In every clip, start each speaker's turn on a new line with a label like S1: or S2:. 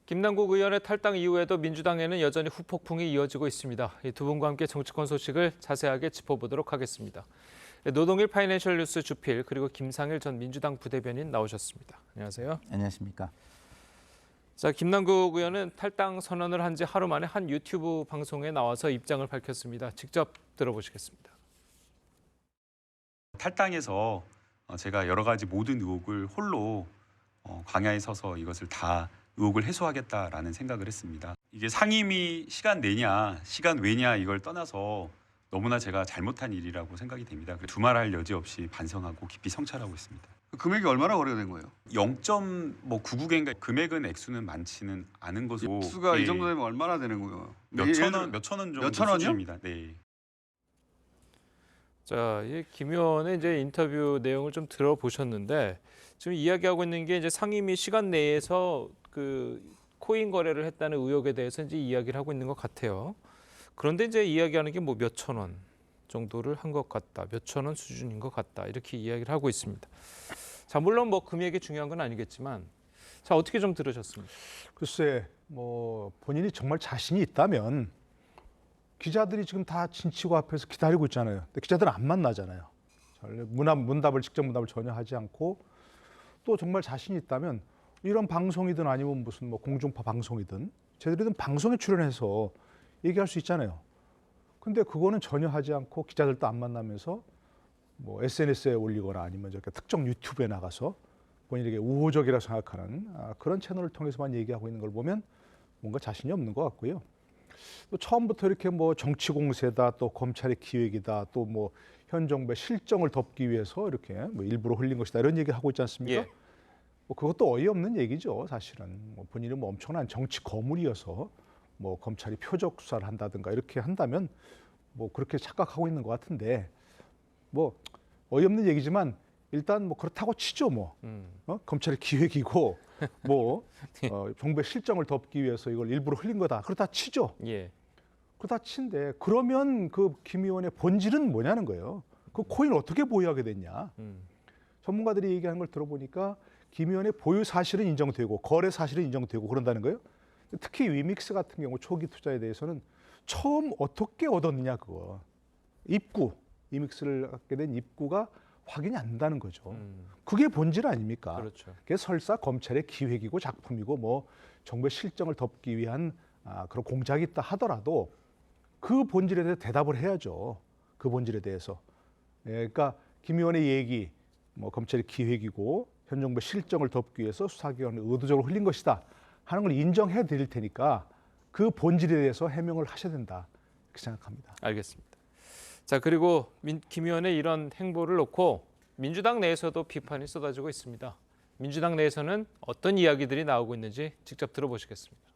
S1: 김남국 의원의 탈당 이후에도 민주당에는 여전히 후폭풍이 이어지고 있습니다. 이 두 분과 함께 정치권 소식을 자세하게 짚어보도록 하겠습니다. 노동일 파이낸셜 뉴스 주필 그리고 김상일 전 민주당 부대변인 나오셨습니다. 안녕하세요.
S2: 안녕하십니까.
S1: 자, 김남국 의원은 탈당 선언을 한 지 하루 만에 한 유튜브 방송에 나와서 입장을 밝혔습니다. 직접 들어보시겠습니다.
S3: 탈당해서 제가 여러 가지 모든 의혹을 홀로 광야에 서서 이것을 다 의혹을 해소하겠다라는 생각을 했습니다. 이게 상임위 시간 내냐 시간 외냐 이걸 떠나서 너무나 제가 잘못한 일이라고 생각이 됩니다. 두말할 여지 없이 반성하고 깊이 성찰하고 있습니다.
S4: 금액이 얼마나 거래가 된 거예요?
S3: 0.99개인가 금액은 액수는 많지는 않은 것으로
S4: 액수가 이 정도 되면 얼마나 되는 거예요?
S3: 몇천 원 정도
S4: 몇천 원이요?
S3: 수준입니다. 네.
S1: 자, 이 김 의원의 이제 인터뷰 내용을 좀 들어보셨는데 지금 이야기하고 있는 게 이제 상임위 시간 내에서 그 코인 거래를 했다는 의혹에 대해서 이제 이야기를 하고 있는 것 같아요. 그런데 이제 이야기하는 게 뭐 몇천 원 정도를 한 것 같다, 몇천 원 수준인 것 같다 이렇게 이야기를 하고 있습니다. 자, 물론 뭐 금액이 중요한 건 아니겠지만, 자 어떻게 좀 들으셨습니까?
S5: 글쎄, 뭐 본인이 정말 자신이 있다면 기자들이 지금 다 진치고 앞에서 기다리고 있잖아요. 근데 기자들은 안 만나잖아요. 직접 문답을 전혀 하지 않고 또 정말 자신이 있다면 이런 방송이든 아니면 무슨 뭐 공중파 방송이든 쟤들이든 방송에 출연해서 얘기할 수 있잖아요. 근데 그거는 전혀 하지 않고 기자들도 안 만나면서 뭐 SNS에 올리거나 아니면 저렇게 특정 유튜브에 나가서 본인에게 우호적이라 생각하는 그런 채널을 통해서만 얘기하고 있는 걸 보면 뭔가 자신이 없는 것 같고요. 또 처음부터 이렇게 뭐 정치 공세다, 또 검찰의 기획이다, 또 뭐 현 정부의 실정을 덮기 위해서 이렇게 뭐 일부러 흘린 것이다 이런 얘기 하고 있지 않습니까?
S1: 예.
S5: 뭐 그것도 어이없는 얘기죠, 사실은. 뭐 본인은 뭐 엄청난 정치 거물이어서 뭐 검찰이 표적 수사를 한다든가 이렇게 한다면 뭐 그렇게 착각하고 있는 것 같은데 뭐 어이없는 얘기지만 일단 뭐 그렇다고 치죠, 뭐. 검찰의 기획이고 뭐 정부의 실정을 덮기 위해서 이걸 일부러 흘린 거다. 그렇다 치죠.
S1: 예.
S5: 그렇다 친데 그러면 그 김 의원의 본질은 뭐냐는 거예요. 그 코인 어떻게 보유하게 됐냐. 전문가들이 얘기하는 걸 들어보니까 김 의원의 보유 사실은 인정되고 거래 사실은 인정되고 그런다는 거예요. 특히 위믹스 같은 경우 초기 투자에 대해서는 처음 어떻게 얻었느냐 그거. 입구, 위믹스를 갖게 된 입구가 확인이 안 된다는 거죠. 그게 본질 아닙니까?
S1: 그렇죠.
S5: 그게 설사 검찰의 기획이고 작품이고 뭐 정부의 실정을 덮기 위한 그런 공작이 있다 하더라도 그 본질에 대해서 대답을 해야죠. 그 본질에 대해서. 예, 그러니까 김 의원의 얘기, 뭐 검찰의 기획이고 현 정부의 실정을 덮기 위해서 수사기관을 의도적으로 흘린 것이다 하는 걸 인정해 드릴 테니까 그 본질에 대해서 해명을 하셔야 된다 이렇게 생각합니다.
S1: 알겠습니다. 자, 그리고 김 의원의 이런 행보를 놓고 민주당 내에서도 비판이 쏟아지고 있습니다. 민주당 내에서는 어떤 이야기들이 나오고 있는지 직접 들어보시겠습니다.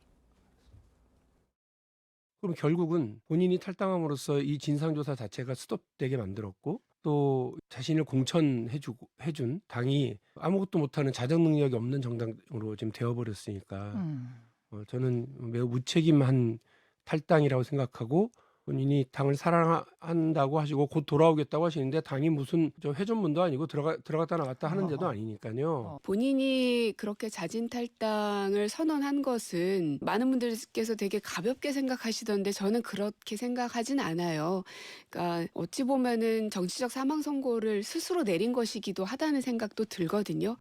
S6: 그럼 결국은 본인이 탈당함으로써 이 진상조사 자체가 스톱되게 만들었고 또 자신을 공천해준 당이 아무것도 못하는 자정 능력이 없는 정당으로 지금 되어버렸으니까 저는 매우 무책임한 탈당이라고 생각하고 본인이 당을 사랑한다고 하시고 곧 돌아오겠다고 하시는데 당이 무슨 저 회전문도 아니고 들어갔다 나갔다 하는 데도 아니니까요.
S7: 본인이 그렇게 자진 탈당을 선언한 것은 많은 분들께서 되게 가볍게 생각하시던데 저는 그렇게 생각하진 않아요. 그러니까 어찌 보면은 정치적 사망 선고를 스스로 내린 것이기도 하다는 생각도 들거든요.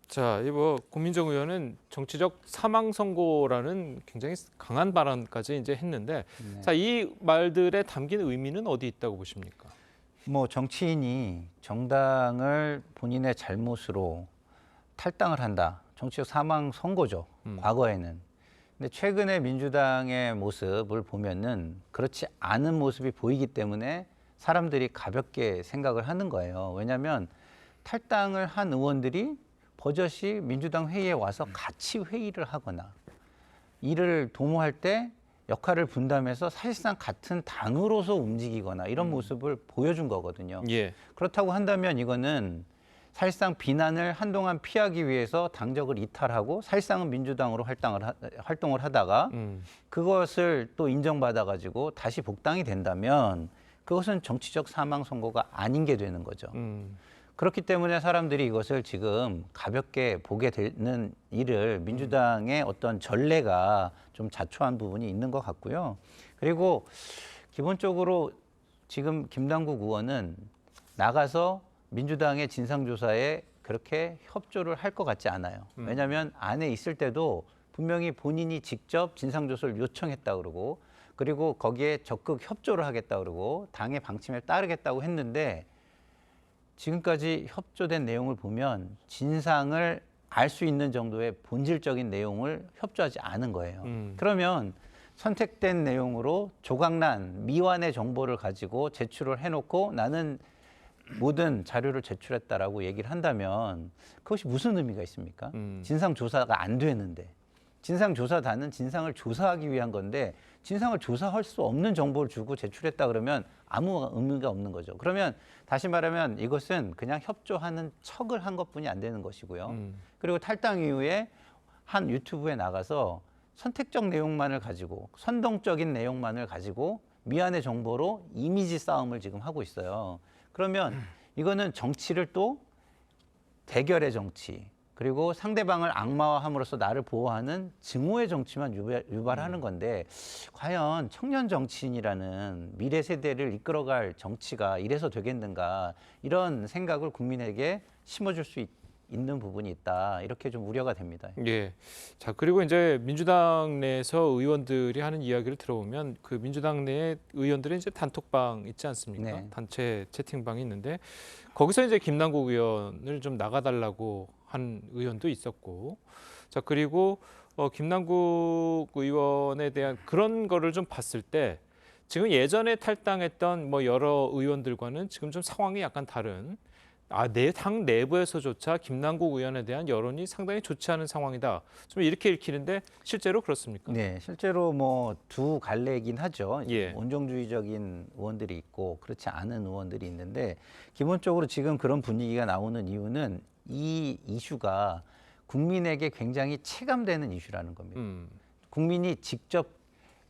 S1: 자, 이 뭐 고민정 의원은 정치적 사망 선고라는 굉장히 강한 발언까지 이제 했는데,
S2: 네.
S1: 자, 이 말들에 담긴 의미는 어디 있다고 보십니까?
S2: 뭐 정치인이 정당을 본인의 잘못으로 탈당을 한다. 정치적 사망 선고죠. 과거에는. 근데 최근에 민주당의 모습을 보면은 그렇지 않은 모습이 보이기 때문에 사람들이 가볍게 생각을 하는 거예요. 왜냐하면 탈당을 한 의원들이 버젓이 민주당 회의에 와서 같이 회의를 하거나 일을 도모할 때 역할을 분담해서 사실상 같은 당으로서 움직이거나 이런 모습을 보여준 거거든요.
S1: 예.
S2: 그렇다고 한다면 이거는 사실상 비난을 한동안 피하기 위해서 당적을 이탈하고 사실상은 민주당으로 활동을 하다가 그것을 또 인정받아가지고 다시 복당이 된다면 그것은 정치적 사망 선고가 아닌 게 되는 거죠. 그렇기 때문에 사람들이 이것을 지금 가볍게 보게 되는 일을 민주당의 어떤 전례가 좀 자초한 부분이 있는 것 같고요. 그리고 기본적으로 지금 김남국 의원은 나가서 민주당의 진상조사에 그렇게 협조를 할 것 같지 않아요. 왜냐하면 안에 있을 때도 분명히 본인이 직접 진상조사를 요청했다 그러고 그리고 거기에 적극 협조를 하겠다 그러고 당의 방침에 따르겠다고 했는데 지금까지 협조된 내용을 보면 진상을 알 수 있는 정도의 본질적인 내용을 협조하지 않은 거예요. 그러면 선택된 내용으로 조각난 미완의 정보를 가지고 제출을 해놓고 나는 모든 자료를 제출했다라고 얘기를 한다면 그것이 무슨 의미가 있습니까? 진상조사가 안 되는데. 진상조사단은 진상을 조사하기 위한 건데 진상을 조사할 수 없는 정보를 주고 제출했다 그러면 아무 의미가 없는 거죠. 그러면 다시 말하면 이것은 그냥 협조하는 척을 한 것뿐이 안 되는 것이고요. 그리고 탈당 이후에 한 유튜브에 나가서 선택적 내용만을 가지고 선동적인 내용만을 가지고 미완의 정보로 이미지 싸움을 지금 하고 있어요. 그러면 이거는 정치를 또 대결의 정치 그리고 상대방을 악마화함으로써 나를 보호하는 증오의 정치만 유발하는 건데 과연 청년 정치인이라는 미래 세대를 이끌어갈 정치가 이래서 되겠는가 이런 생각을 국민에게 심어줄 수 있는 부분이 있다 이렇게 좀 우려가 됩니다.
S1: 예. 자, 그리고 이제 민주당 내에서 의원들이 하는 이야기를 들어보면 그 민주당 내 의원들의 이제 단톡방 있지 않습니까?
S2: 네.
S1: 단체 채팅방이 있는데 거기서 이제 김남국 의원을 좀 나가달라고 한 의원도 있었고, 자, 그리고 김남국 의원에 대한 그런 거를 좀 봤을 때 지금 예전에 탈당했던 뭐 여러 의원들과는 지금 좀 상황이 약간 다른. 내 당 내부에서조차 김남국 의원에 대한 여론이 상당히 좋지 않은 상황이다. 좀 이렇게 읽히는데 실제로 그렇습니까?
S2: 네, 실제로 뭐 두 갈래이긴 하죠.
S1: 예.
S2: 온정주의적인 의원들이 있고 그렇지 않은 의원들이 있는데 기본적으로 지금 그런 분위기가 나오는 이유는 이 이슈가 국민에게 굉장히 체감되는 이슈라는 겁니다. 국민이 직접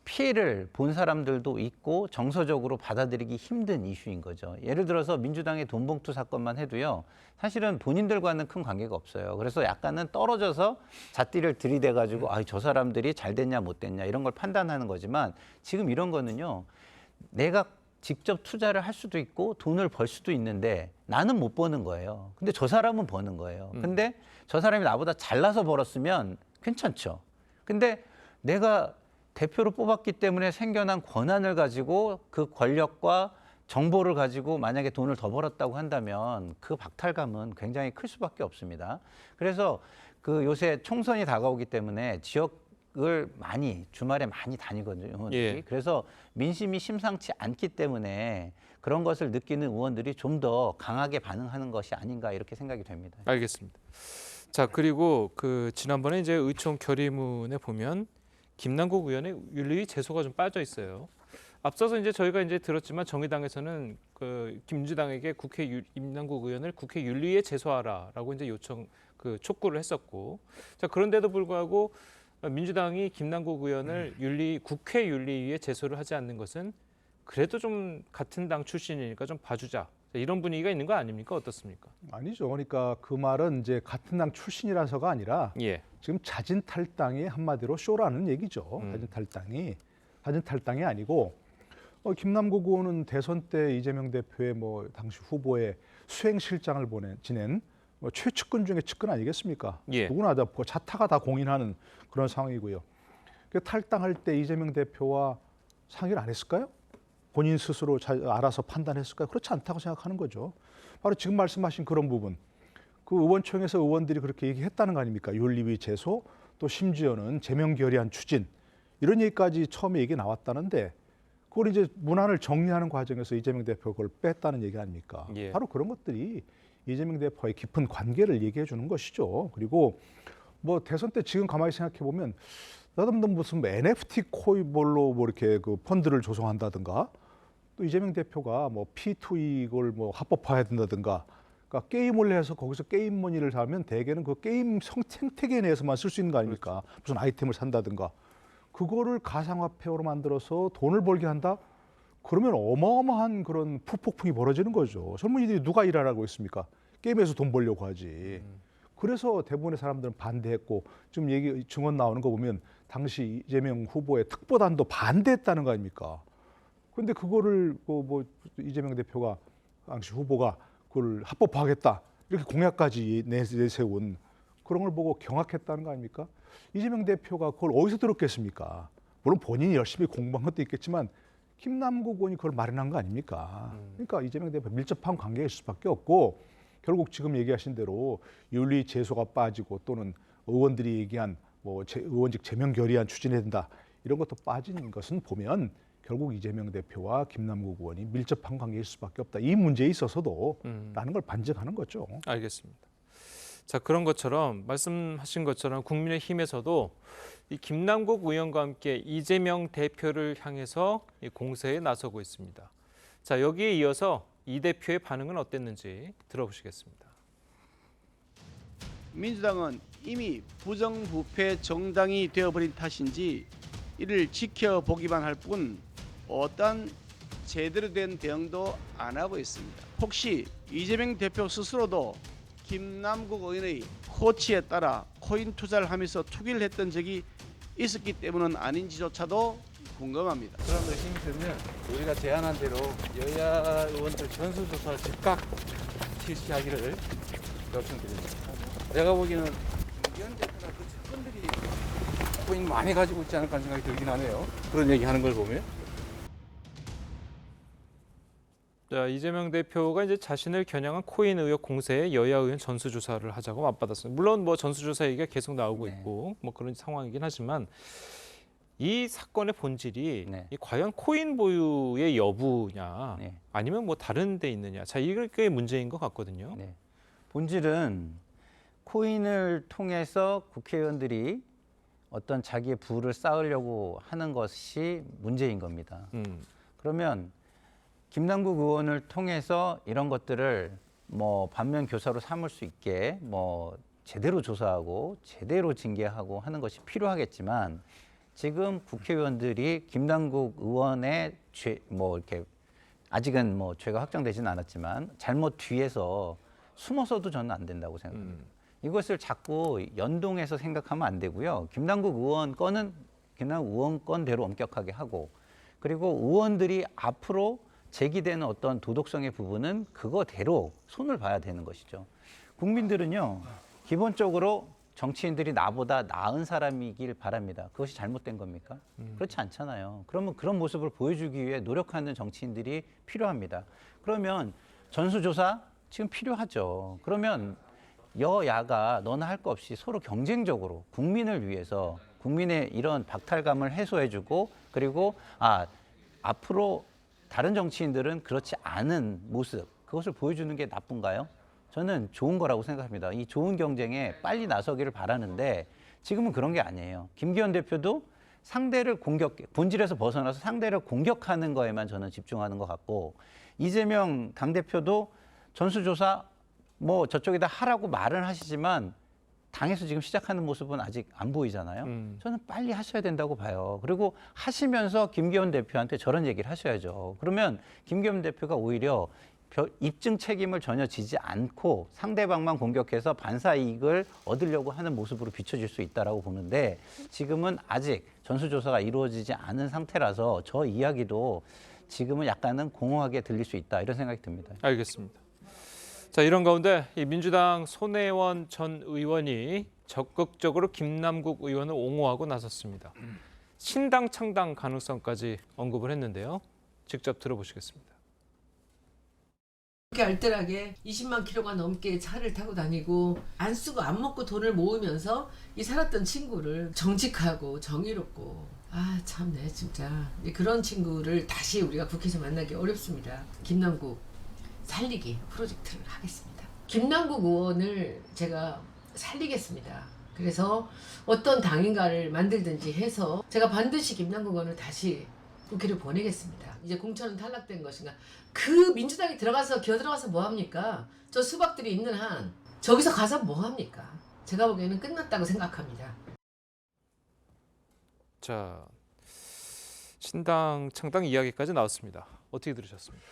S2: 피해를 본 사람들도 있고 정서적으로 받아들이기 힘든 이슈인 거죠. 예를 들어서 민주당의 돈봉투 사건만 해도요. 사실은 본인들과는 큰 관계가 없어요. 그래서 약간은 떨어져서 잣띠를 들이대가지고 저 사람들이 잘 됐냐 못 됐냐 이런 걸 판단하는 거지만 지금 이런 거는요. 내가 직접 투자를 할 수도 있고 돈을 벌 수도 있는데 나는 못 버는 거예요. 근데 저 사람은 버는 거예요. 근데 저 사람이 나보다 잘나서 벌었으면 괜찮죠. 근데 내가 대표로 뽑았기 때문에 생겨난 권한을 가지고 그 권력과 정보를 가지고 만약에 돈을 더 벌었다고 한다면 그 박탈감은 굉장히 클 수밖에 없습니다. 그래서 그 요새 총선이 다가오기 때문에 지역을 주말에 많이 다니거든요. 의원들이.
S1: 예.
S2: 그래서 민심이 심상치 않기 때문에 그런 것을 느끼는 의원들이 좀 더 강하게 반응하는 것이 아닌가 이렇게 생각이 됩니다.
S1: 알겠습니다. 자, 그리고 그 지난번에 이제 의총 결의문에 보면 김남국 의원의 윤리 제소가 좀 빠져 있어요. 앞서서 이제 저희가 이제 들었지만 정의당에서는 그 김주당에게 김남국 의원을 국회 윤리위에 제소하라라고 이제 촉구를 했었고, 자, 그런데도 불구하고 민주당이 김남국 의원을 국회 윤리위에 제소를 하지 않는 것은 그래도 좀 같은 당 출신이니까 좀 봐주자. 이런 분위기가 있는 거 아닙니까? 어떻습니까?
S5: 아니죠. 그러니까 그 말은 이제 같은 당 출신이라서가 아니라
S1: 예.
S5: 지금 자진 탈당이 한마디로 쇼라는 얘기죠. 자진 탈당이 아니고 김남국 의원은 대선 때 이재명 대표의 뭐 당시 후보의 수행실장을 지낸 뭐 최측근 중에 측근 아니겠습니까?
S1: 예.
S5: 누구나 다 자타가 다 공인하는 그런 상황이고요. 그 탈당할 때 이재명 대표와 상의를 안 했을까요? 본인 스스로 알아서 판단했을까요? 그렇지 않다고 생각하는 거죠. 바로 지금 말씀하신 그런 부분. 그 의원총회에서 의원들이 그렇게 얘기했다는 거 아닙니까? 윤리위 제소, 또 심지어는 제명 결의안 추진 이런 얘기까지 처음에 얘기 나왔다는데 그걸 이제 문안을 정리하는 과정에서 이재명 대표가 그걸 뺐다는 얘기 아닙니까?
S1: 예.
S5: 바로 그런 것들이 이재명 대표와의 깊은 관계를 얘기해 주는 것이죠. 그리고 뭐 대선 때 지금 가만히 생각해 보면 나도 무슨 NFT 코인볼로 뭐 이렇게 그 펀드를 조성한다든가 또 이재명 대표가 뭐 P2E 이걸 뭐 합법화해야 된다든가 그러니까 게임을 해서 거기서 게임 머니를 사면 대개는 그 게임 생태계 내에서만 쓸 수 있는 거 아닙니까? 그렇죠. 무슨 아이템을 산다든가 그거를 가상화폐로 만들어서 돈을 벌게 한다? 그러면 어마어마한 그런 후폭풍이 벌어지는 거죠. 젊은이들이 누가 일하라고 했습니까? 게임에서 돈 벌려고 하지. 그래서 대부분의 사람들은 반대했고 지금 얘기 증언 나오는 거 보면 당시 이재명 후보의 특보단도 반대했다는 거 아닙니까? 근데 그거를 뭐 이재명 대표가 당시 후보가 그걸 합법화하겠다 이렇게 공약까지 내세운 그런 걸 보고 경악했다는 거 아닙니까? 이재명 대표가 그걸 어디서 들었겠습니까? 물론 본인이 열심히 공부한 것도 있겠지만 김남국 의원이 그걸 마련한 거 아닙니까? 그러니까 이재명 대표 밀접한 관계일 수밖에 없고 결국 지금 얘기하신 대로 윤리 제소가 빠지고 또는 의원들이 얘기한 뭐 의원직 제명 결의안 추진해야 된다 이런 것도 빠진 것은 보면 결국 이재명 대표와 김남국 의원이 밀접한 관계일 수밖에 없다. 이 문제에 있어서도 라는 걸 반증하는 거죠.
S1: 알겠습니다. 자, 그런 것처럼 말씀하신 것처럼 국민의힘에서도 이 김남국 의원과 함께 이재명 대표를 향해서 이 공세에 나서고 있습니다. 자, 여기에 이어서 이 대표의 반응은 어땠는지 들어보시겠습니다.
S8: 민주당은 이미 부정부패 정당이 되어버린 탓인지 이를 지켜보기만 할 뿐 어떤 제대로 된 대응도 안 하고 있습니다. 혹시 이재명 대표 스스로도 김남국 의원의 코치에 따라 코인 투자를 하면서 투기를 했던 적이 있었기 때문은 아닌지조차도 궁금합니다.
S9: 그런 거 힘이 들면 우리가 제안한 대로 여야 의원들 전수조사 즉각 실시하기를 요청드립니다. 내가 보기에는 김기현 대표나 그 측근들이 코인 많이 가지고 있지 않을까 생각이 들긴 하네요. 그런 얘기하는 걸 보면.
S1: 자, 이재명 대표가 이제 자신을 겨냥한 코인 의혹 공세에 여야 의원 전수조사를 하자고 맞받았습니다. 물론 뭐 전수조사 얘기가 계속 나오고 있고 뭐 그런 상황이긴 하지만 이 사건의 본질이 이 과연 코인 보유의 여부냐 아니면 뭐 다른 데 있느냐. 자, 이게 문제인 것 같거든요.
S2: 본질은 코인을 통해서 국회의원들이 어떤 자기의 부를 쌓으려고 하는 것이 문제인 겁니다. 그러면 김남국 의원을 통해서 이런 것들을 뭐 반면 교사로 삼을 수 있게 뭐 제대로 조사하고 제대로 징계하고 하는 것이 필요하겠지만 지금 국회의원들이 김남국 의원의 뭐 이렇게 아직은 뭐 죄가 확정되지는 않았지만 잘못 뒤에서 숨어서도 저는 안 된다고 생각합니다. 이것을 자꾸 연동해서 생각하면 안 되고요. 김남국 의원 건은 김남국 의원 건대로 엄격하게 하고 그리고 의원들이 앞으로 제기되는 어떤 도덕성의 부분은 그거대로 손을 봐야 되는 것이죠. 국민들은요, 기본적으로 정치인들이 나보다 나은 사람이길 바랍니다. 그것이 잘못된 겁니까? 그렇지 않잖아요. 그러면 그런 모습을 보여주기 위해 노력하는 정치인들이 필요합니다. 그러면 전수조사 지금 필요하죠. 그러면 여야가 너나 할 거 없이 서로 경쟁적으로 국민을 위해서 국민의 이런 박탈감을 해소해주고 그리고 앞으로 다른 정치인들은 그렇지 않은 모습 그것을 보여주는 게 나쁜가요? 저는 좋은 거라고 생각합니다. 이 좋은 경쟁에 빨리 나서기를 바라는데 지금은 그런 게 아니에요. 김기현 대표도 상대를 본질에서 벗어나서 상대를 공격하는 거에만 저는 집중하는 것 같고 이재명 당대표도 전수조사 뭐 저쪽에다 하라고 말은 하시지만 당에서 지금 시작하는 모습은 아직 안 보이잖아요. 저는 빨리 하셔야 된다고 봐요. 그리고 하시면서 김기현 대표한테 저런 얘기를 하셔야죠. 그러면 김기현 대표가 오히려 입증 책임을 전혀 지지 않고 상대방만 공격해서 반사 이익을 얻으려고 하는 모습으로 비춰질 수 있다라고 보는데 지금은 아직 전수조사가 이루어지지 않은 상태라서 저 이야기도 지금은 약간은 공허하게 들릴 수 있다 이런 생각이 듭니다.
S1: 알겠습니다. 자, 이런 가운데 이 민주당 손혜원 전 의원이 적극적으로 김남국 의원을 옹호하고 나섰습니다. 신당 창당 가능성까지 언급을 했는데요. 직접 들어보시겠습니다.
S10: 그렇게 알뜰하게 20만 킬로가 넘게 차를 타고 다니고 안 쓰고 안 먹고 돈을 모으면서 이 살았던 친구를 정직하고 정의롭고 참네 진짜 그런 친구를 다시 우리가 국회에서 만나기 어렵습니다. 김남국 살리기 프로젝트를 하겠습니다. 김남국 의원을 제가 살리겠습니다. 그래서 어떤 당인가를 만들든지 해서 제가 반드시 김남국 의원을 다시 국회를 보내겠습니다. 이제 공천은 탈락된 것인가? 그 민주당이 기어들어가서 뭐합니까? 저 수박들이 있는 한 저기서 가서 뭐합니까? 제가 보기에는 끝났다고 생각합니다.
S1: 자, 신당 창당 이야기까지 나왔습니다. 어떻게 들으셨습니까?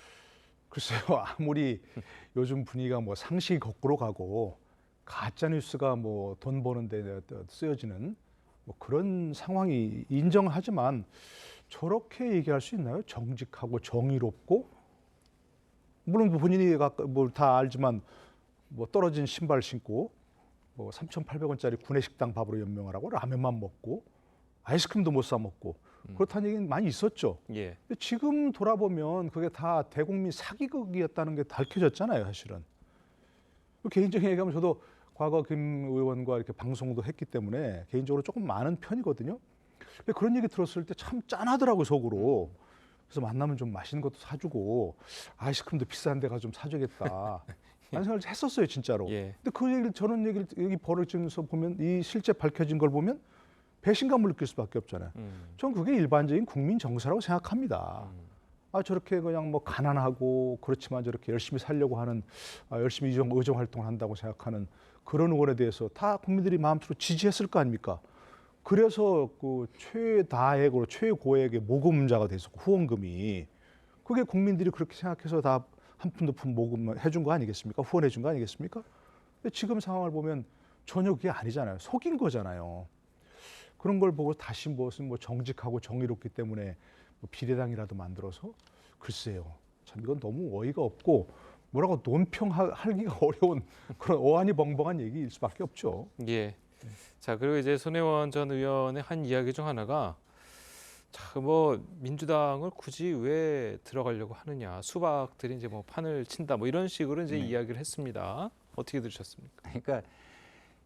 S5: 글쎄요, 아무리 요즘 분위기가 뭐 상식이 거꾸로 가고 가짜 뉴스가 뭐 돈 버는데 쓰여지는 뭐 그런 상황이 인정하지만 저렇게 얘기할 수 있나요? 정직하고 정의롭고 물론 본인이 뭐 다 알지만 뭐 떨어진 신발 신고 뭐 3,800원짜리 구내식당 밥으로 연명하라고 라면만 먹고 아이스크림도 못 사 먹고 그렇다는 얘기는 많이 있었죠.
S1: 예.
S5: 근데 지금 돌아보면 그게 다 대국민 사기극이었다는 게 밝혀졌잖아요, 사실은. 개인적인 얘기하면 저도 과거 김 의원과 이렇게 방송도 했기 때문에 개인적으로 조금 많은 편이거든요. 근데 그런 얘기 들었을 때 참 짠하더라고요, 속으로. 그래서 만나면 좀 맛있는 것도 사주고 아이스크림도 비싼 데 가서 좀 사줘야겠다. 라는 생각을 했었어요, 진짜로.
S1: 예.
S5: 근데 그 얘기를 저런 얘기를 여기 벌어지면서 보면 이 실제 밝혀진 걸 보면 배신감을 느낄 수밖에 없잖아요. 전 그게 일반적인 국민 정서라고 생각합니다. 아 저렇게 그냥 뭐 가난하고 그렇지만 저렇게 열심히 살려고 하는 열심히 의정 활동을 한다고 생각하는 그런 의원에 대해서 다 국민들이 마음속으로 지지했을 거 아닙니까? 그래서 그 최다액으로 최고액의 모금자가 됐었고 후원금이 그게 국민들이 그렇게 생각해서 다 한 푼 두 푼 모금을 해준 거 아니겠습니까? 후원해 준 거 아니겠습니까? 근데 지금 상황을 보면 전혀 그게 아니잖아요. 속인 거잖아요. 그런 걸 보고 다시 무슨 뭐 정직하고 정의롭기 때문에 뭐 비례당이라도 만들어서 글쎄요. 참 이건 너무 어이가 없고 뭐라고 논평하기가 어려운 그런 어안이 벙벙한 얘기일 수밖에 없죠.
S1: 예. 자, 그리고 이제 손혜원 전 의원의 한 이야기 중 하나가 자, 뭐 민주당을 굳이 왜 들어가려고 하느냐. 수박들이 이제 뭐 판을 친다. 뭐 이런 식으로 이제 이야기를 했습니다. 어떻게 들으셨습니까?
S2: 그러니까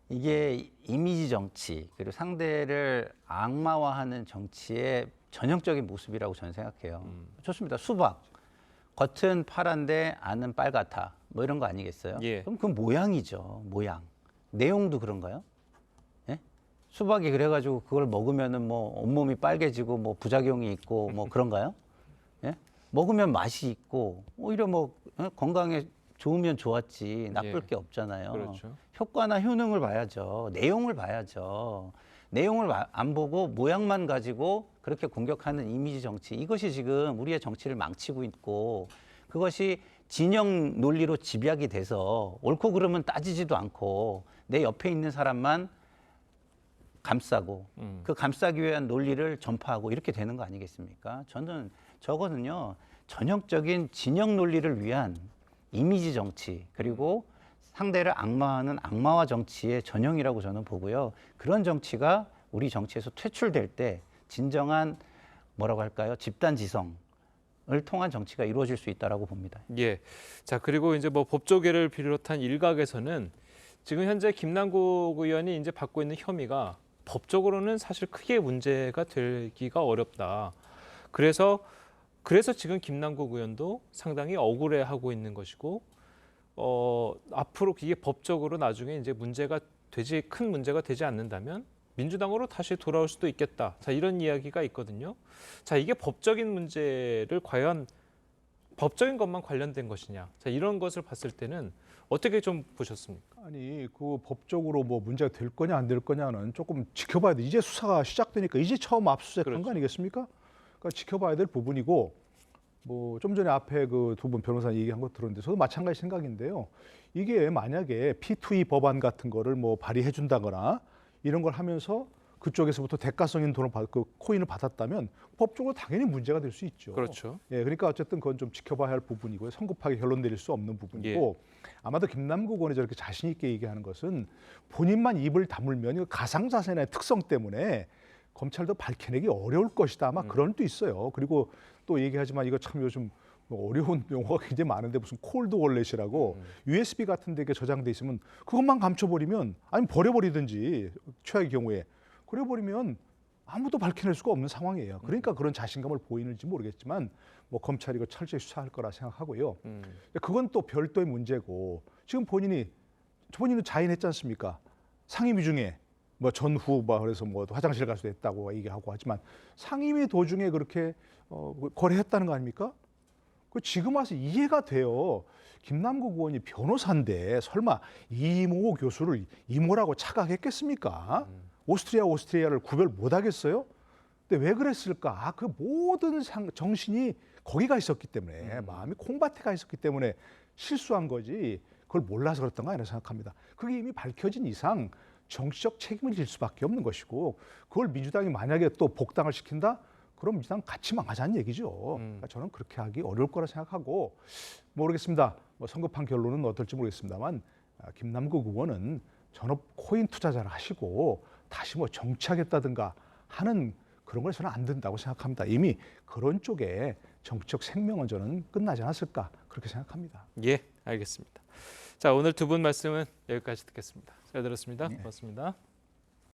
S2: 이게 이미지 정치 그리고 상대를 악마화하는 정치의 전형적인 모습이라고 저는 생각해요. 좋습니다. 수박 겉은 파란데 안은 빨갛다. 뭐 이런 거 아니겠어요?
S1: 예.
S2: 그럼 그건 모양이죠. 모양. 내용도 그런가요? 예? 수박이 그래가지고 그걸 먹으면은 뭐 온몸이 빨개지고 뭐 부작용이 있고 뭐 그런가요? 예? 먹으면 맛이 있고 오히려 뭐 건강에 좋으면 좋았지 나쁠
S1: 예.
S2: 게 없잖아요.
S1: 그렇죠.
S2: 효과나 효능을 봐야죠. 내용을 봐야죠. 내용을 안 보고 모양만 가지고 그렇게 공격하는 이미지 정치 이것이 지금 우리의 정치를 망치고 있고 그것이 진영 논리로 집약이 돼서 옳고 그름은 따지지도 않고 내 옆에 있는 사람만 감싸고 그 감싸기 위한 논리를 전파하고 이렇게 되는 거 아니겠습니까? 저는 저거는요 전형적인 진영 논리를 위한 이미지 정치 그리고 상대를 악마화하는 악마화 정치의 전형이라고 저는 보고요. 그런 정치가 우리 정치에서 퇴출될 때 진정한 뭐라고 할까요? 집단 지성을 통한 정치가 이루어질 수 있다라고 봅니다.
S1: 예. 자, 그리고 이제 뭐 법조계를 비롯한 일각에서는 지금 현재 김남국 의원이 이제 받고 있는 혐의가 법적으로는 사실 크게 문제가 되기가 어렵다. 그래서 지금 김남국 의원도 상당히 억울해하고 있는 것이고 앞으로 이게 법적으로 나중에 이제 큰 문제가 되지 않는다면 민주당으로 다시 돌아올 수도 있겠다. 자, 이런 이야기가 있거든요. 자, 이게 법적인 문제를 과연 법적인 것만 관련된 것이냐. 자, 이런 것을 봤을 때는 어떻게 좀 보셨습니까?
S5: 아니 그 법적으로 뭐 문제가 될 거냐 안 될 거냐는 조금 지켜봐야 돼. 이제 수사가 시작되니까 이제 처음 압수수색한
S1: 그렇죠.
S5: 거 아니겠습니까? 그러니까 지켜봐야 될 부분이고 뭐 좀 전에 앞에 그 두 분 변호사 얘기한 거 들었는데 저도 마찬가지 생각인데요. 이게 만약에 P2E 법안 같은 거를 뭐 발의해 준다거나 이런 걸 하면서 그쪽에서부터 대가성 있는 돈을 그 코인을 받았다면 법적으로 당연히 문제가 될 수 있죠.
S1: 그렇죠.
S5: 예, 그러니까 어쨌든 그건 좀 지켜봐야 할 부분이고요. 성급하게 결론 내릴 수 없는 부분이고 아마도 김남국 의원이 저렇게 자신 있게 얘기하는 것은 본인만 입을 다물면 이거 가상자산의 특성 때문에 검찰도 밝혀내기 어려울 것이다. 아마 그런 또 있어요. 그리고 또 얘기하지만 이거 참 요즘 뭐 어려운 용어가 굉장히 많은데 무슨 콜드 월렛이라고 USB 같은 데 저장돼 있으면 그것만 감춰버리면 아니면 버려버리든지 최악의 경우에 그래버리면 아무도 밝혀낼 수가 없는 상황이에요. 그러니까 그런 자신감을 보이는지 모르겠지만 뭐 검찰이 이거 철저히 수사할 거라 생각하고요. 그건 또 별도의 문제고 지금 본인은 자인했지 않습니까? 상임위 중에 뭐 전후 뭐 그래서 뭐 화장실 갈 수 있다고 얘기하고 하지만 상임위 도중에 그렇게 거래했다는 거 아닙니까? 그 지금 와서 이해가 돼요. 김남국 의원이 변호사인데 설마 이모 교수를 이모라고 착각했겠습니까? 오스트리아를 구별 못 하겠어요? 근데 왜 그랬을까? 그 모든 정신이 거기가 있었기 때문에 마음이 콩밭에 가 있었기 때문에 실수한 거지 그걸 몰라서 그랬던 거 아니라고 생각합니다. 그게 이미 밝혀진 이상 정치적 책임을 질 수밖에 없는 것이고 그걸 민주당이 만약에 또 복당을 시킨다? 그럼 민주당 같이 망하자는 얘기죠. 그러니까 저는 그렇게 하기 어려울 거라 생각하고 모르겠습니다. 뭐 성급한 결론은 어떨지 모르겠습니다만 김남국 의원은 전업 코인 투자자를 하시고 다시 뭐 정치하겠다든가 하는 그런 걸 저는 안 된다고 생각합니다. 이미 그런 쪽에 정치적 생명은 저는 끝나지 않았을까 그렇게 생각합니다.
S1: 예, 알겠습니다. 자, 오늘 두 분 말씀은 여기까지 듣겠습니다. 잘 들었습니다. 고맙습니다.